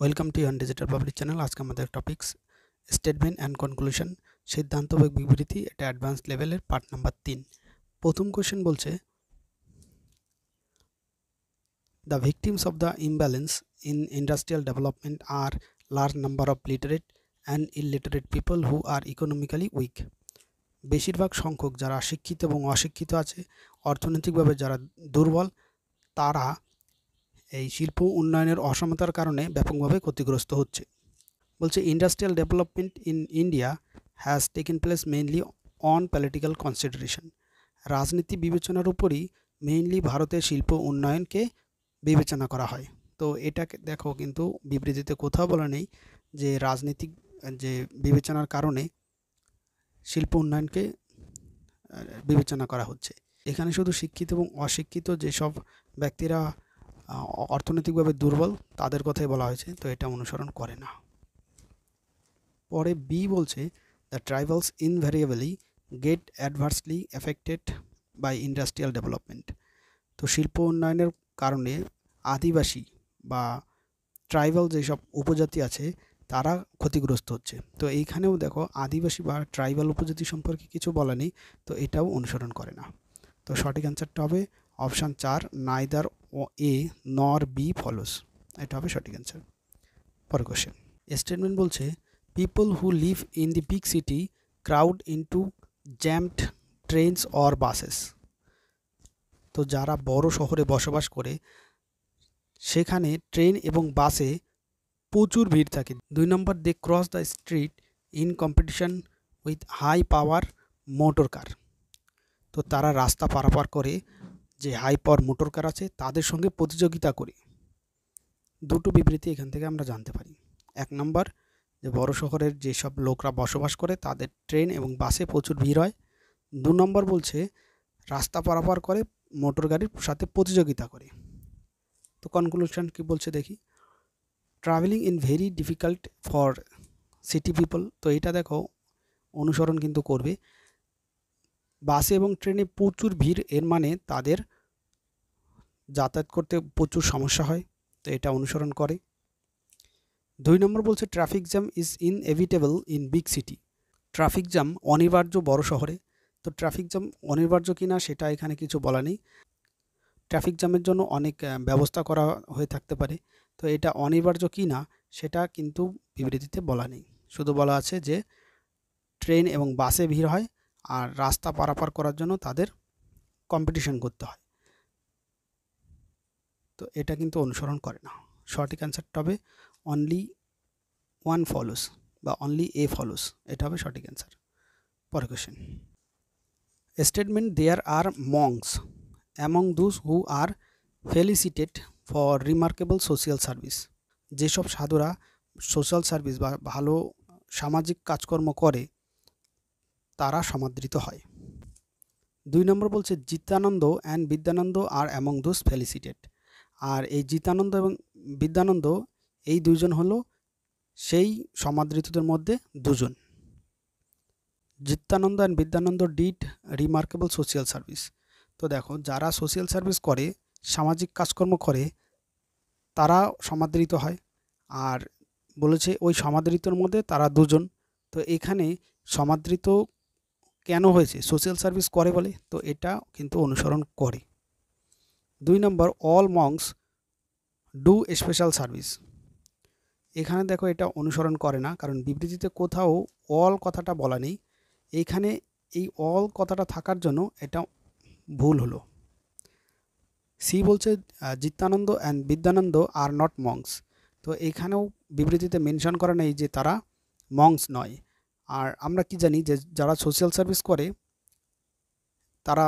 Welcome to Ian digital public channel. আজকে আমাদের topics statement and conclusion, সিদ্ধান্ত বা বিবৃতি। এটা অ্যাডভান্স লেভেলের পার্ট নাম্বার 3। প্রথম কোশ্চেন বলছে, the victims of the imbalance in industrial development are large number of literate and illiterate people who are economically weak. বেশিরভাগ সংখ্যক যারা শিক্ষিত এবং অশিক্ষিত আছে, অর্থনৈতিকভাবে যারা দুর্বল, তারা এই শিল্প উন্নয়নের অসমতার কারণে ব্যাপকভাবে ক্ষতিগ্রস্ত হচ্ছে। বলছে industrial development in India has taken place mainly on political consideration. রাজনীতি বিবেচনার উপরই মেইনলি ভারতের শিল্প উন্নয়নকে বিবেচনা করা হয়। তো এটাকে দেখো, কিন্তু বিবৃতিতে কোথাও বলা নেই যে রাজনৈতিক যে বিবেচনার কারণে শিল্প উন্নয়নকে বিবেচনা করা হচ্ছে। এখানে শুধু শিক্ষিত এবং অশিক্ষিত যেসব ব্যক্তিরা অর্থনৈতিকভাবে দুর্বল তাদের কথাই বলা হয়েছে, তো এটা অনুসরণ করে না। পরে বি বলছে, the tribals invariably get adversely affected by industrial development. তো শিল্প উন্নয়নের কারণে আদিবাসী বা ট্রাইবাল যেসব উপজাতি আছে তারা ক্ষতিগ্রস্ত হচ্ছে। তো এইখানেও দেখো আদিবাসী বা ট্রাইবাল উপজাতি সম্পর্কে কিছু বলা নেই, তো এটাও অনুসরণ করে না। তো সঠিক অ্যান্সারটা হবে অপশান 4, নাইদার এ নর বি ফলোস। এটা হবে সঠিক অ্যান্সার। পরের কোশ্চেন, স্টেটমেন্ট বলছে, people who live in the big city crowd into jammed trains or buses। তো যারা বড় শহরে বসবাস করে সেখানে ট্রেন এবং বাসে প্রচুর ভিড় থাকে। 2 number, they cross the street in competition with high power motor car. তো তারা রাস্তা পারাপার করে যে হাই পাওয়ার মোটর কার আছে তাদের সঙ্গে প্রতিযোগিতা করে। দুটো বিবৃতি এখান থেকে আমরা জানতে পারি। 1 নম্বর, যে বড় শহরের যেসব লোকরা বসবাস করে তাদের ট্রেন এবং বাসে প্রচুর ভিড় হয়। 2 নম্বর বলছে রাস্তা পারাপার করে মোটর গাড়ির সাথে প্রতিযোগিতা করে। তো কনক্লুশন কি বলছে দেখি, travelling in very difficult for city people. তো এটা দেখো অনুসরণ কিন্তু করবে। বাসে এবং ট্রেনে প্রচুর ভিড়, এর মানে তাদের যাতায়াত করতে প্রচুর সমস্যা হয়, তো এটা অনুসরণ করে। 2 নম্বর বলছে traffic jam is inevitable in big city. Traffic jam অনিবার্য বড় শহরে। তো ট্রাফিক জ্যাম অনিবার্য কিনা সেটা এখানে কিছু বলা নেই। ট্রাফিক জ্যামের জন্য অনেক ব্যবস্থা করা হয়ে থাকতে পারে, তো এটা অনিবার্য কিনা সেটা কিন্তু বিবৃতিতে বলা নেই। শুধু বলা আছে যে ট্রেন এবং বাসে ভিড় হয় আর রাস্তা পারাপার করার জন্য তাদের কম্পিটিশন করতে হয়, তো এটা কিন্তু অনুসরণ করে না। সঠিক অ্যান্সারটা হবে অনলি ওয়ান ফলোস বা অনলি এ ফলোস। এটা হবে সঠিক অ্যান্সার। পরের question, statement there are monks among those who are felicitated for remarkable social service. যেসব সাধুরা সোশ্যাল সার্ভিস বা ভালো সামাজিক কাজকর্ম করে তারা সমাদৃত হয়। 2 নম্বর বলছে Jitananda and Vidyananda are among those felicitated. আর এই জিতানন্দ এবং বিদ্যানন্দ এই দুজন হলো সেই সমাদৃতদের মধ্যে দুজন। Jitananda and Vidyananda did remarkable social service. তো দেখো যারা সোশিয়াল সার্ভিস করে, সামাজিক কাজকর্ম করে, তারা সমাদৃত হয়। আর বলেছে ওই সমাদৃতর মধ্যে তারা দুজন। তো এখানে সমাদৃত কেন হয়েছে? সোশ্যাল সার্ভিস করে বলে, তো এটা কিন্তু অনুসরণ করে। 2 number, all monks do special service. এখানে দেখো এটা অনুসরণ করে না, কারণ বিবৃতিতে কোথাও অল কথাটা বলা নেই। এইখানে এই অল কথাটা থাকার জন্য এটা ভুল হলো। সি বলছে Jitananda and Vidyananda are not monks. তো এখানেও বিবৃতিতে মেনশন করা নেই যে তারা মংস নয়। আর আমরা কি জানি যে যারা সোশ্যাল সার্ভিস করে তারা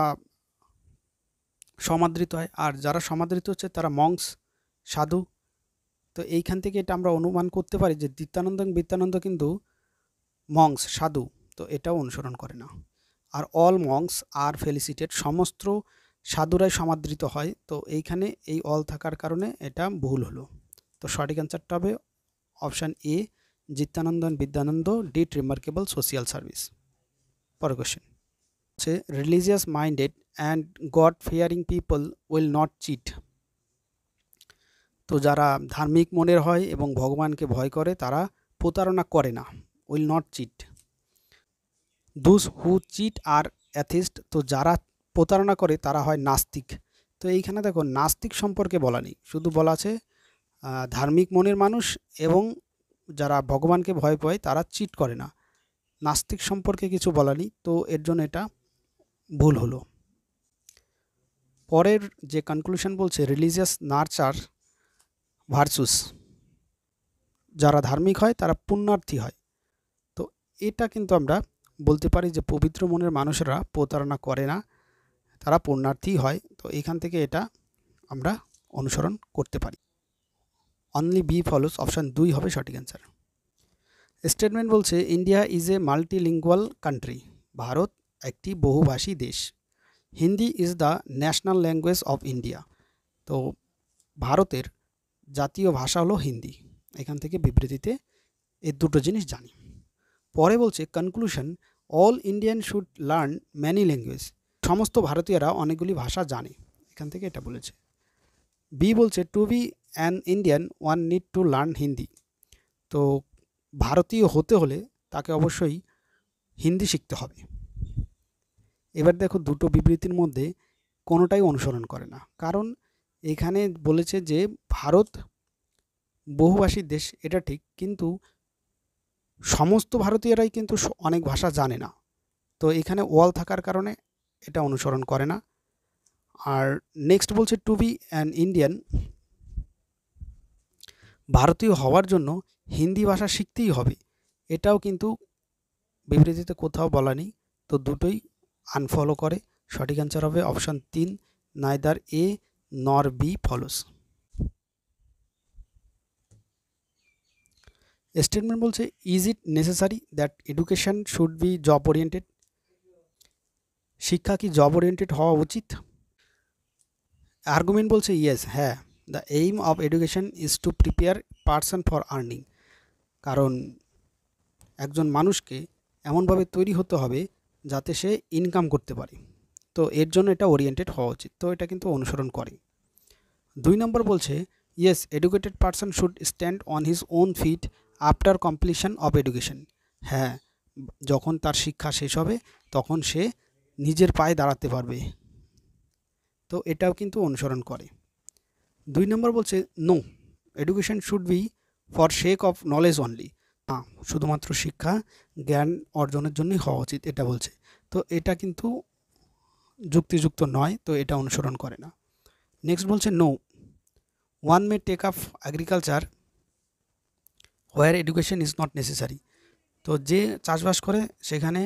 সমাদৃত হয়, আর যারা সমাদৃত হচ্ছে তারা মংস, সাধু। তো এইখান থেকে এটা আমরা অনুমান করতে পারি যে জিতানন্দ এবং বিদ্যানন্দ কিন্তু মংস, সাধু, তো এটাও অনুসরণ করে না। আর অল মংস আর ফেলিসিটেড, সমস্ত সাধুরাই সমাদৃত হয়। তো এইখানে এই অল থাকার কারণে এটা ভুল হলো। তো সঠিক অ্যান্সারটা হবে option A, Jitananda and Vidyananda did remarkable social service. পরের কোশ্চেন হচ্ছে religious minded and God fearing people will not cheat. তো যারা ধার্মিক মনের হয় এবং ভগবানকে ভয় করে তারা প্রতারণা করে না, will not cheat. Those who cheat are atheist, তো যারা প্রতারণা করে তারা হয় নাস্তিক। তো এইখানে দেখো নাস্তিক সম্পর্কে বলা নেই, শুধু বলা আছে ধার্মিক মনের মানুষ এবং যারা ভগবানকে ভয় পায় তারা চিট করে না, নাস্তিক সম্পর্কে কিছু বলা নেই, তো এর জন্য এটা ভুল হলো। পরের যে কনক্লুশন বলছে রিলিজিয়াস নার্চার ভার্চুস, যারা ধার্মিক হয় তারা পুণ্যার্থী হয়। তো এটা কিন্তু আমরা বলতে পারি যে পবিত্র মনের মানুষেরা প্রতারণা করে না, তারা পুণ্যার্থী হয়। তো এখান থেকে এটা আমরা অনুসরণ করতে পারি। অনলি বি ফলোস, অপশান 2 হবে সঠিক অ্যান্সার। স্টেটমেন্ট বলছে India is a multilingual country, Bharat একটি বহুভাষী দেশ। Hindi is the national language of India, তো ভারতের জাতীয় ভাষা হলো হিন্দি। এখান থেকে বিবৃতিতে এই দুটো জিনিস জানি। পরে বলছে conclusion all Indian should learn many language, সমস্ত ভারতীয়রা অনেকগুলি ভাষা জানে, এখান থেকে এটা বলেছে। বি বলছে to be an Indian one need to learn Hindi, তো ভারতীয় হতে হলে তাকে অবশ্যই হিন্দি শিখতে হবে। এবার দেখো দুটো বিবৃতির মধ্যে কোনোটাই অনুসরণ করে না, কারণ এখানে বলেছে যে ভারত বহুভাষী দেশ, এটা ঠিক, কিন্তু সমস্ত ভারতীয়রাই কিন্তু অনেক ভাষা জানে না, তো এখানে ওয়াল থাকার কারণে এটা অনুসরণ করে না। আর নেক্সট বলছে টু বি অ্যান ইন্ডিয়ান, ভারতীয় হওয়ার জন্য হিন্দি ভাষা শিখতেই হবে, এটাও কিন্তু বিবৃতিতে কোথাও বলা নেই, তো দুটোই আনফলো করে। সঠিক অ্যান্সার হবে অপশান 3, নাইদার এ নর বি ফলোস। স্টেটমেন্ট বলছে is it necessary that education should B job oriented, শিক্ষা কি জব ওরিয়েন্টেড হওয়া উচিত? আর্গুমেন্ট বলছে ইয়েস, হ্যাঁ, the aim of education is to prepare person for earning, কারণ একজন মানুষকে এমনভাবে তৈরি হতে হবে যাতে সে ইনকাম করতে পারে, তো এর জন্য এটা ওরিয়েন্টেড হওয়া উচিত, তো এটা কিন্তু অনুসরণ করে। 2 নম্বর বলছে yes educated person should stand on his own feet after completion of education, হ্যাঁ, যখন তার শিক্ষা শেষ হবে তখন সে নিজের পায়ে দাঁড়াতে পারবে, তো এটাও কিন্তু অনুসরণ করে। 2 নম্বর বলছে no education should be for sake of knowledge only, না শুধুমাত্র শিক্ষা জ্ঞান অর্জনের জন্যই হওয়া উচিত, এটা বলছে, তো এটা কিন্তু যুক্তিযুক্ত নয়, তো এটা অনুসরণ করে না। নেক্সট বলছে no one may take up agriculture where education is not necessary, তো যে চাষবাস করে সেখানে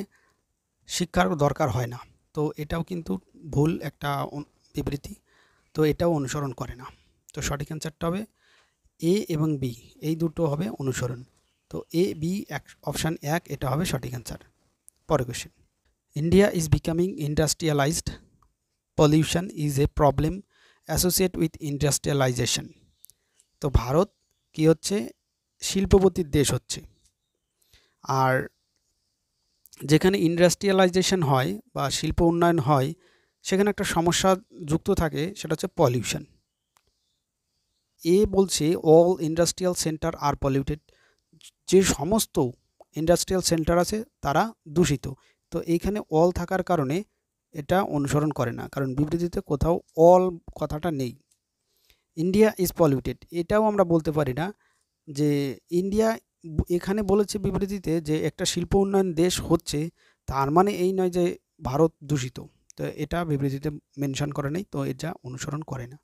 শিক্ষার দরকার হয় না, তো এটাও কিন্তু ভুল একটা বিবৃতি, তো এটাও অনুসরণ করে না। তো সঠিক অ্যান্সারটা হবে এ এবং বি, এই দুটো হবে অনুসরণ, তো এ বি অপশান 1 এটা হবে সঠিক অ্যান্সার। পরের question India is becoming industrialised, pollution is a problem associate with industrialisation, তো ভারত কি হচ্ছে শিল্পপতির দেশ হচ্ছে, আর যেখানে ইন্ডাস্ট্রিয়ালাইজেশন হয় বা শিল্প উন্নয়ন হয় সেখানে একটা সমস্যা যুক্ত থাকে, সেটা হচ্ছে পলিউশন। এ বলছে অল ইন্ডাস্ট্রিয়াল সেন্টার আর পলিউটেড, যে সমস্ত ইন্ডাস্ট্রিয়াল সেন্টার আছে তারা দূষিত, তো এইখানে অল থাকার কারণে এটা অনুসরণ করে না, কারণ বিবৃতিতে কোথাও অল কথাটা নেই। ইন্ডিয়া ইজ পলিউটেড, এটাও আমরা বলতে পারি না যে ইন্ডিয়া, এখানে বলেছে বিবৃতিতে যে একটা শিল্প উন্নয়ন দেশ হচ্ছে, তার মানে এই নয় যে ভারত দূষিত, তো এটা বিবৃতিতে মেনশন করে নেই, তো এটা অনুসরণ করে না।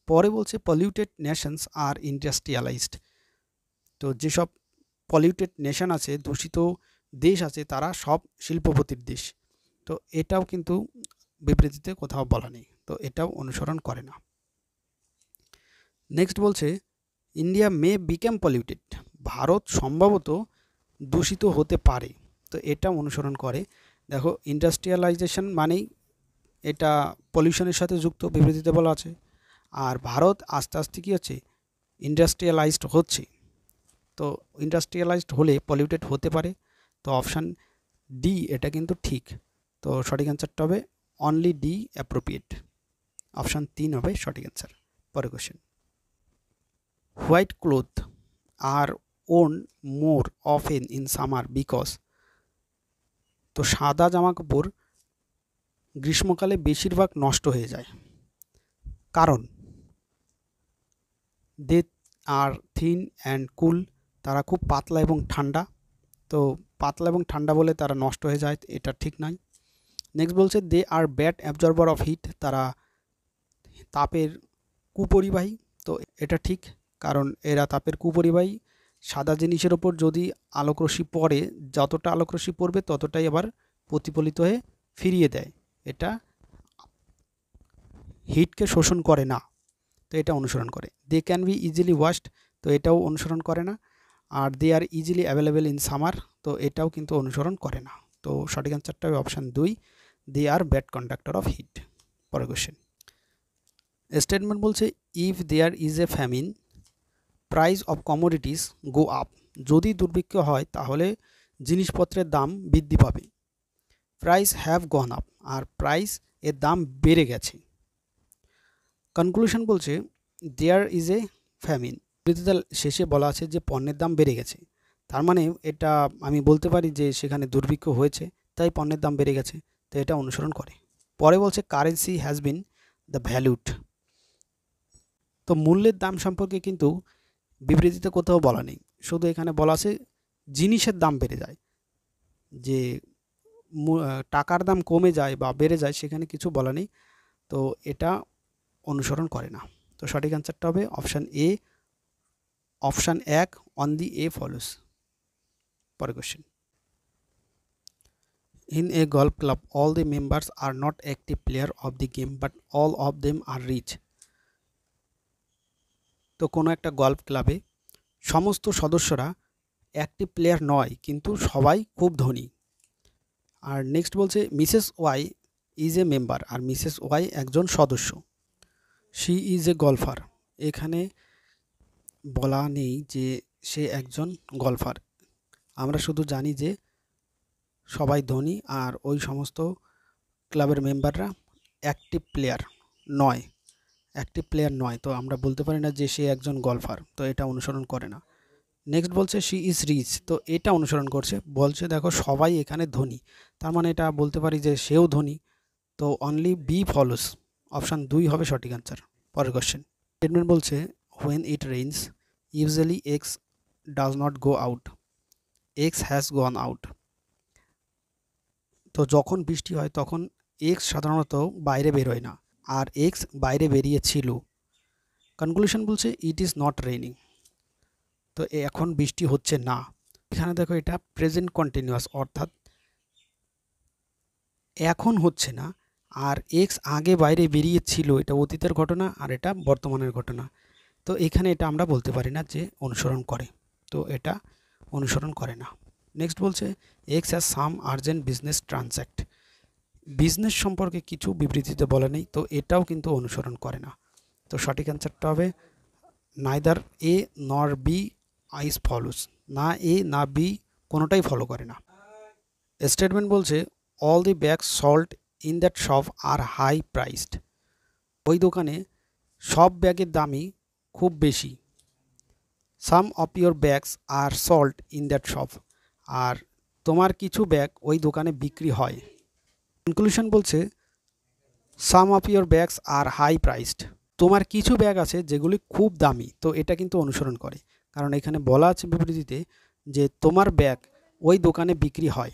পরে বলছে পলিউটেড নেশনস আর ইন্ডাস্ট্রিয়ালাইজড, তো যেসব পলিউটেড নেশন আছে, দূষিত দেশ আছে, তারা সব শিল্পপতির দেশ, তো এটাও কিন্তু বিবৃতিতে কোথাও বলা নেই, তো এটাও অনুসরণ করে না। নেক্সট বলছে ইন্ডিয়া মে বিকাম পলিউটেড, ভারত সম্ভবত দূষিত হতে পারে, তো এটা অনুসরণ করে। দেখো ইন্ডাস্ট্রিয়ালাইজেশন মানেই এটা পলিউশনের সাথে যুক্ত, বিবৃতিতে বলা আছে, আর ভারত আস্তে আস্তে কী হচ্ছে ইন্ডাস্ট্রিয়ালাইজড হচ্ছে, তো ইন্ডাস্ট্রিয়ালাইজড হলে পলিউটেড হতে পারে, তো অপশান ডি এটা কিন্তু ঠিক, তো সঠিক অ্যান্সারটা হবে অনলি ডি অ্যাপ্রোপ্রিয়েট, অপশান 3 হবে সঠিক অ্যান্সার। পরের question white cloth are worn more often in summer because, তো সাদা জামা কাপড় গ্রীষ্মকালে বেশিরভাগ নষ্ট হয়ে যায়, কারণ দে আর থিন অ্যান্ড কুল, তারা খুব পাতলা এবং ঠান্ডা। তো পাতলা এবং ঠান্ডা বলে তারা নষ্ট হয়ে যায়, এটা ঠিক নয়। নেক্সট বলছে দে are bad absorber of heat, তারা তাপের কুপরিবাহী। তো এটা ঠিক, কারণ এরা তাপের কুপরিবাহী। সাদা জিনিসের ওপর যদি আলোকরশ্মি পড়ে, যতটা আলোকরশ্মি পড়বে ততটাই আবার প্রতিফলিত হয়ে ফিরিয়ে দেয়, এটা হিটকে শোষণ করে না, তো এটা অনুসরণ করে। They can be easily washed, তো এটাও অনুসরণ করে না। আর they are easily available in summer, তো এটাও কিন্তু অনুসরণ করে না। তো সঠিক অ্যান্সারটা হবে option 2, they are bad conductor of heat. পরের কোশ্চেন, স্টেটমেন্ট বলছে if there is a famine price of commodities go up, যদি দুর্ভিক্ষ হয় তাহলে জিনিসপত্রের দাম বৃদ্ধি পাবে। প্রাইস হ্যাভ গন আপ, আর প্রাইস এর দাম বেড়ে গেছে। কনক্লুশন বলছে দেয়ার ইজ এ ফ্যামিন, বিবৃতিটার শেষে বলা আছে যে পণ্যের দাম বেড়ে গেছে, তার মানে এটা আমি বলতে পারি যে সেখানে দুর্ভিক্ষ হয়েছে, তাই পণ্যের দাম বেড়ে গেছে, তো এটা অনুসরণ করে। পরে বলছে currency has been the valued, তো মূল্যের দাম সম্পর্কে কিন্তু বিবৃতিতে কোথাও বলা নেই, শুধু এখানে বলা আছে জিনিসের দাম বেড়ে যায়, যে টাকার দাম কমে যায় বা বেড়ে যায় সেখানে কিছু বলা নেই, তো এটা অনুসরণ করে না। তো সঠিক অ্যান্সারটা হবে option A, option 1 only A follows. পরের question, in a golf club all the members are not active player of the game but all of them are rich, তো কোনো একটা গল্ফ ক্লাবে সমস্ত সদস্যরা অ্যাক্টিভ প্লেয়ার নয়, কিন্তু সবাই খুব ধনী। আর নেক্সট বলছে Mrs Y is a member, আর মিসেস ওয়াই একজন সদস্য। শি ইজ এ গলফার, এখানে বলা নেই যে সে একজন গলফার, আমরা শুধু জানি যে সবাই ধনী আর ওই সমস্ত ক্লাবের মেম্বাররা অ্যাক্টিভ প্লেয়ার নয়, তো আমরা বলতে পারি না যে সে একজন গলফার, তো এটা অনুসরণ করে না। নেক্সট বলছে শি ইজ রিচ, তো এটা অনুসরণ করছে, বলছে দেখো সবাই এখানে ধনী, তার মানে এটা বলতে পারি যে সেও ধনী, তো অনলি বি ফলোস, অপশান 2 হবে সঠিক অ্যান্সার। পরের কোশ্চেন, স্টেটমেন্ট বলছে when it rains usually x does not go out, x has gone out, তো যখন বৃষ্টি হয় তখন এক্স সাধারণত বাইরে বেরোয় না, আর এক্স বাইরে বেরিয়েছিল। কনক্লুশন বলছে ইট ইজ নট রেইনিং, তো এখন বৃষ্টি হচ্ছে না। এখানে দেখো এটা প্রেজেন্ট কন্টিনিউয়াস, অর্থাৎ এখন হচ্ছে না, আর এক্স আগে বাইরে বেরিয়েছিল, এটা অতীতের ঘটনা আর এটা বর্তমানের ঘটনা, তো এখানে এটা আমরা বলতে পারি না যে অনুসরণ করে, তো এটা অনুসরণ করে না। নেক্সট বলছে x has some urgent business ট্রানজ্যাক্ট, business সম্পর্কে কিছু বিবৃতিতে বলা নেই, তো এটাও কিন্তু অনুসরণ করে না। তো সঠিক অ্যান্সারটা হবে নাইদার এ নর বি আইস ফলোস, না এ না বি কোনোটাই ফলো করে না। স্টেটমেন্ট বলছে all the bags sold in that shop are high priced, ওই দোকানে সব ব্যাগের দামই খুব বেশি। Some of your bags are sold in that shop, আর তোমার কিছু ব্যাগ ওই দোকানে বিক্রি হয়। কনক্লুশন বলছে some of your bags are high priced, তোমার কিছু ব্যাগ আছে যেগুলি খুব দামি, তো এটা কিন্তু অনুসরণ করে, কারণ এখানে বলা আছে বিবৃতিতে যে তোমার ব্যাগ ওই দোকানে বিক্রি হয়,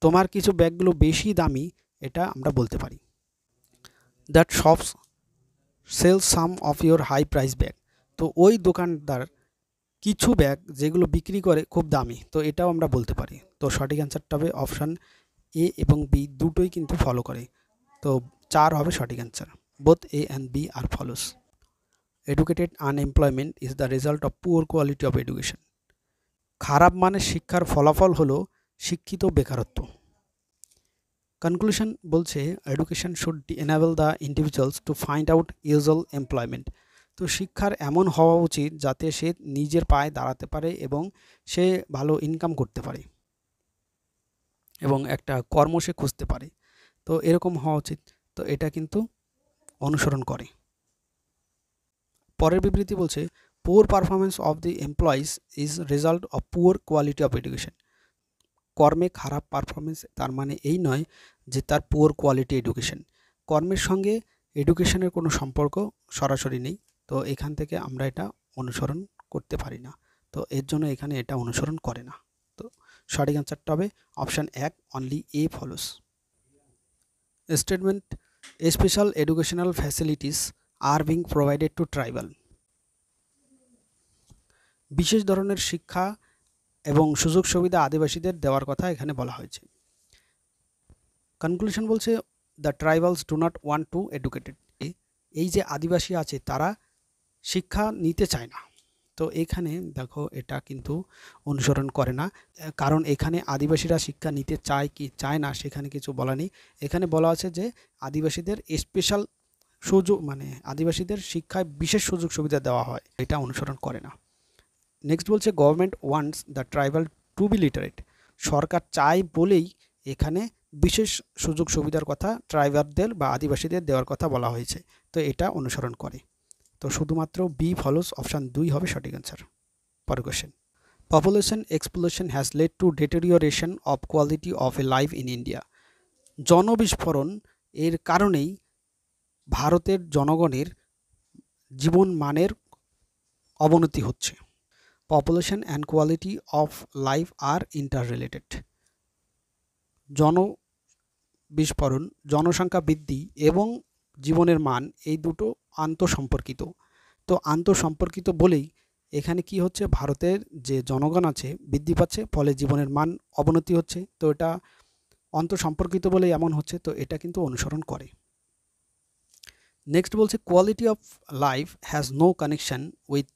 তোমার কিছু ব্যাগগুলো বেশি দামি, এটা আমরা বলতে পারি। That shops sell some of your high price bag, তো ওই দোকানদার কিছু ব্যাগ যেগুলো বিক্রি করে খুব দামি, তো এটাও আমরা বলতে পারি। তো সঠিক অ্যান্সারটা হবে অপশান এ এবং বি দুটোই কিন্তু ফলো করে, তো 4 হবে সঠিক answer. Both A and B are follows. Educated unemployment is the result of poor quality of education, খারাপ মানের শিক্ষার ফলাফল হলো শিক্ষিত বেকারত্ব। কনক্লুশন বলছে education should enable the individuals to find out usual employment, তো শিক্ষার এমন হওয়া উচিত যাতে সে নিজের পায়ে দাঁড়াতে পারে এবং সে ভালো ইনকাম করতে পারে এবং একটা কর্ম সে খুঁজতে পারে, তো এরকম হওয়া উচিত, তো এটা কিন্তু অনুসরণ করে। পরের বিবৃতি বলছে poor performance of the employees is result of poor quality of education. কর্মে খারাপ পারফরমেন্স তার মানে এই নয় যে তার পুয়ার কোয়ালিটি এডুকেশন। কর্মের সঙ্গে এডুকেশনের কোনো সম্পর্ক সরাসরি নেই, তো এখান থেকে আমরা এটা অনুসরণ করতে পারি না, তো এর জন্য এখানে এটা অনুসরণ করে না। তো সঠিক অ্যান্সারটা হবে option 1, only A follows. Statement special educational facilities are being provided to tribal. বিশেষ ধরনের শিক্ষা এবং সুযোগ সুবিধা আদিবাসীদের দেওয়ার কথা এখানে বলা হয়েছে। কনক্লুশন বলছে the tribals do not want to educated. এই যে আদিবাসী আছে তারা শিক্ষা নিতে চায় না, তো এখানে দেখো এটা কিন্তু অনুসরণ করে না, কারণ এখানে আদিবাসীরা শিক্ষা নিতে চায় কি চায় না সেখানে কিছু বলা নেই। এখানে বলা আছে যে আদিবাসীদের স্পেশাল সুযোগ মানে আদিবাসীদের শিক্ষায় বিশেষ সুযোগ সুবিধা দেওয়া হয়, এটা অনুসরণ করে না। নেক্সট বলছে government wants the tribal to be literate. সরকার চায় বলেই এখানে বিশেষ সুযোগ সুবিধার কথা ট্রাইবালদের বা আদিবাসীদের দেওয়ার কথা বলা হয়েছে, তো এটা অনুসরণ করে। তো শুধুমাত্র বি ফলোস, অপশান 2 হবে সঠিক অ্যান্সার। পরের question, population explosion has led to deterioration of quality of a life in India. জনবিস্ফোরণ এর কারণেই ভারতের জনগণের জীবন মানের অবনতি হচ্ছে। Population and quality of life are interrelated. জনবিস্ফোরণ, জনসংখ্যা বৃদ্ধি এবং জীবনের মান এই দুটো আন্তঃসম্পর্কিত। তো আন্তঃসম্পর্কিত বলেই এখানে কি হচ্ছে, ভারতের যে জনগণ আছে বৃদ্ধি পাচ্ছে, ফলে জীবনের মান অবনতি হচ্ছে, তো এটা আন্তঃসম্পর্কিত বলেই এমন হচ্ছে, তো এটা কিন্তু অনুসরণ করে। নেক্সট বলছে quality of life has no connection with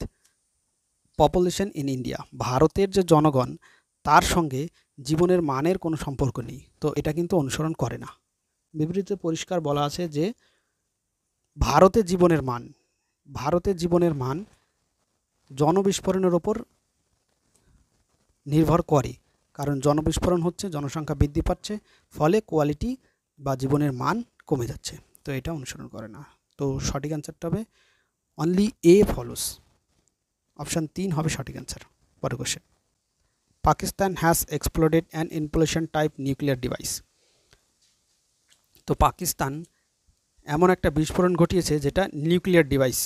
population in India. ভারতের যে জনগণ তার সঙ্গে জীবনের মানের কোনো সম্পর্ক নেই, তো এটা কিন্তু অনুসরণ করে না। বিবৃতিতে পরিষ্কার বলা আছে যে ভারতের জীবনের মান জনবিস্ফোরণের ওপর নির্ভর করে, কারণ জনবিস্ফোরণ হচ্ছে, জনসংখ্যা বৃদ্ধি পাচ্ছে, ফলে কোয়ালিটি বা জীবনের মান কমে যাচ্ছে, তো এটা অনুসরণ করে না। তো সঠিক অ্যান্সারটা হবে অনলি এ ফলোস, অপশান 3 হবে সঠিক অ্যান্সার। পরের question, Pakistan has exploded an implosion type nuclear device. তো পাকিস্তান এমন একটা বিস্ফোরণ ঘটিয়েছে যেটা নিউক্লিয়ার ডিভাইস।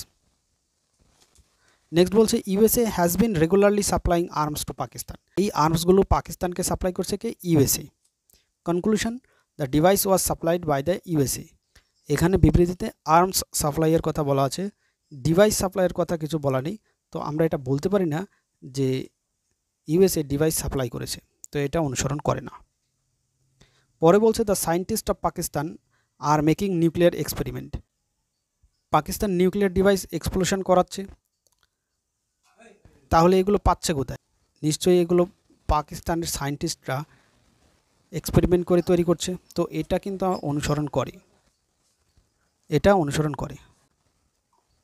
নেক্সট বলছে USA has been regularly supplying arms to Pakistan. এই আর্মসগুলো পাকিস্তানকে সাপ্লাই করছে কে? USA. Conclusion, the device was supplied by the USA. এখানে বিবৃতিতে আর্মস সাপ্লাইয়ের কথা বলা আছে, ডিভাইস সাপ্লাইয়ের কথা কিছু বলা নেই, তো আমরা এটা বলতে পারি না যে ইউএসএ ডিভাইস সাপ্লাই করেছে, তো এটা অনুসরণ করে না। পরে বলছে the scientist of Pakistan are making nuclear experiment. Pakistan nuclear device explosion করাচ্ছে, তাহলে এগুলো পাচ্ছে কোথায়? নিশ্চয়ই এগুলো পাকিস্তানের সায়েন্টিস্টরা এক্সপেরিমেন্ট করে তৈরি করছে, তো এটা কিন্তু অনুসরণ করে।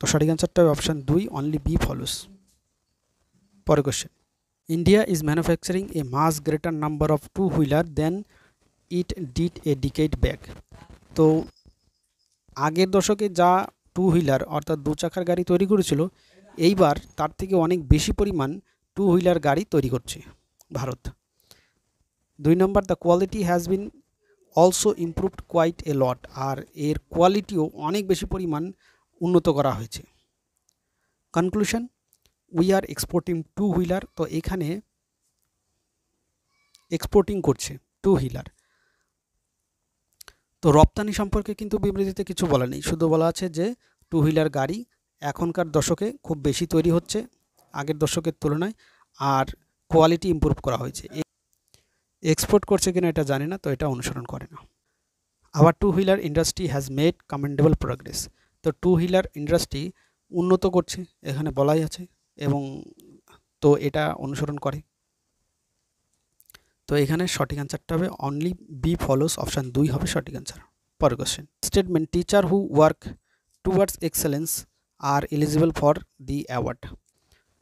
তো সঠিক অ্যান্সারটা অপশান 2, অনলি বি ফলোস। পরের question, India is manufacturing a mass greater number of two wheeler than it did a decade back. তো আগের দশকে যা টু হুইলার অর্থাৎ দু চাকার গাড়ি তৈরি করেছিল, এইবার তার থেকে অনেক বেশি পরিমাণ টু হুইলার গাড়ি তৈরি করছে ভারত। 2 number, the quality has been also improved quite a lot. আর এর কোয়ালিটিও অনেক বেশি পরিমাণ উন্নত করা হয়েছে। Conclusion, we are exporting two wheeler. তো এখানে এক্সপোর্টিং করছে টু হুইলার। তো রপ্তানি সম্পর্কে কিন্তু বিবৃতিতে কিছু বলা নেই, শুধু বলা আছে যে টু হুইলার গাড়ি এখনকার দশকে খুব বেশি তৈরি হচ্ছে আগের দশকের তুলনায়, আর কোয়ালিটি ইমপ্রুভ করা হয়েছে। এক্সপোর্ট করছে কিনা এটা জানি না, তো এটা অনুসরণ করে না। আবার two wheeler industry has made commendable progress. তো টু হুইলার ইন্ডাস্ট্রি উন্নত করছে এখানে বলাই আছে, এবং তো এটা অনুসরণ করে। তো এখানে সঠিক অ্যান্সারটা হবে অনলি বি ফলোস, অপশান 2 হবে সঠিক অ্যান্সার। পরের question, statement teacher who work towards excellence are eligible for the award.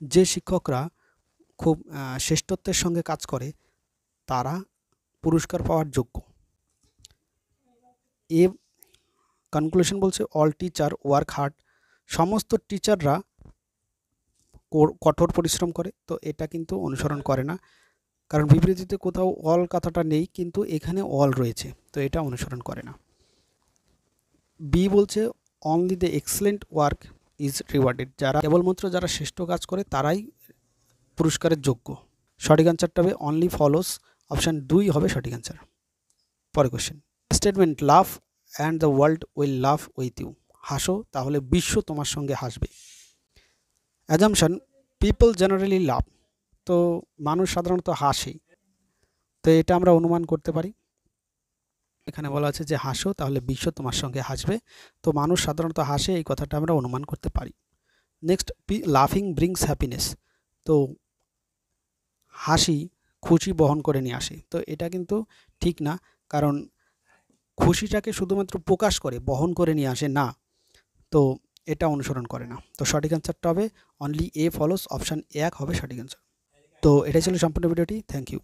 যে শিক্ষকরা খুব শ্রেষ্ঠত্বের সঙ্গে কাজ করে তারা পুরস্কার পাওয়ার যোগ্য। এ কনক্লুশন বলছে অল টিচার ওয়ার্ক হার্ড। সমস্ত টিচাররা কঠোর পরিশ্রম করে, তো এটা কিন্তু অনুসরণ করে না, কারণ বিবৃতিতে কোথাও অল কথাটা নেই, কিন্তু এখানে অল রয়েছে, তো এটা অনুসরণ করে না। বি বলছে only the excellent work is rewarded, কেবলমাত্র যারা শ্রেষ্ঠ কাজ করে তারাই পুরস্কারের যোগ্য। সঠিক অ্যান্সারটা হবে অনলি ফলোস, অপশান 2 হবে সঠিক অ্যান্সার। পরে question, statement laugh and the world will laugh with you, হাসো তাহলে বিশ্ব তোমার সঙ্গে হাসবে। অ্যাজাম্পশন পিপল জেনারেলি লাভ, তো মানুষ সাধারণত হাসে, তো এটা আমরা অনুমান করতে পারি। এখানে বলা আছে যে হাসো তাহলে বিশ্ব তোমার সঙ্গে হাসবে, তো মানুষ সাধারণত হাসে, এই কথাটা আমরা অনুমান করতে পারি। নেক্সট, লাফিং ব্রিংস হ্যাপিনেস, তো হাসি খুশি বহন করে নিয়ে আসে, তো এটা কিন্তু ঠিক না, কারণ খুশিটাকে শুধুমাত্র প্রকাশ করে, বহন করে নিয়ে আসে না, তো এটা অনুসরণ করে না। তো সঠিক অ্যান্সারটা হবে অনলি এ ফলোস, অপশান 1 হবে সঠিক অ্যান্সার। তো এটাই ছিল সম্পূর্ণ ভিডিওটি। Thank you.